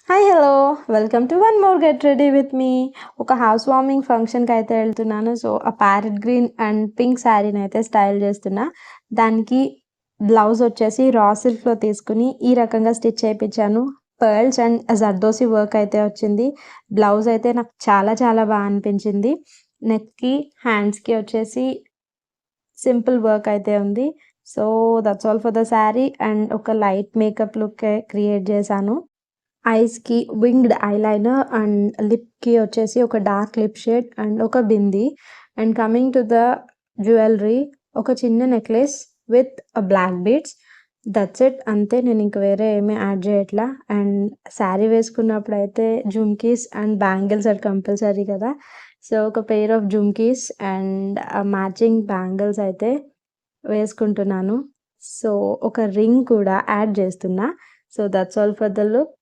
Hi hello welcome to one more get ready with me. ఒక house warming ఫంక్షన్కి అయితే వెళ్తున్నాను. సో ఆ ప్యారెట్ గ్రీన్ అండ్ పింక్ శారీని అయితే స్టైల్ చేస్తున్నా. దానికి బ్లౌజ్ వచ్చేసి రా సిల్క్లో తీసుకుని ఈ రకంగా స్టిచ్ చేయించాను. పర్ల్స్ అండ్ జర్దోసి వర్క్ అయితే వచ్చింది. బ్లౌజ్ అయితే నాకు చాలా చాలా బాగా అనిపించింది. నెక్కి హ్యాండ్స్కి వచ్చేసి సింపుల్ వర్క్ అయితే ఉంది. So that's all for the sari. And ఒక లైట్ మేకప్ లుక్ క్రియేట్ చేశాను. ఐస్‌కి వింగ్డ్ ఐలైనర్ అండ్ లిప్‌కి వచ్చేసి ఒక డార్క్ లిప్ షేడ్ అండ్ ఒక bindi. And coming to the jewellery, ఒక చిన్న necklace with black beads. That's it. అంతే. నేను ఇంక వేరే ఏమీ యాడ్ చేయట్లా. అండ్ శారీ వేసుకున్నప్పుడైతే జుమ్కీస్ అండ్ బ్యాంగిల్స్ అది కంపల్సరీ కదా! సో ఒక pair of jhumkis and matching bangles అయితే వేసుకుంటున్నాను. సో ఒక రింగ్ కూడా యాడ్ చేస్తున్నా. So that's all for the look.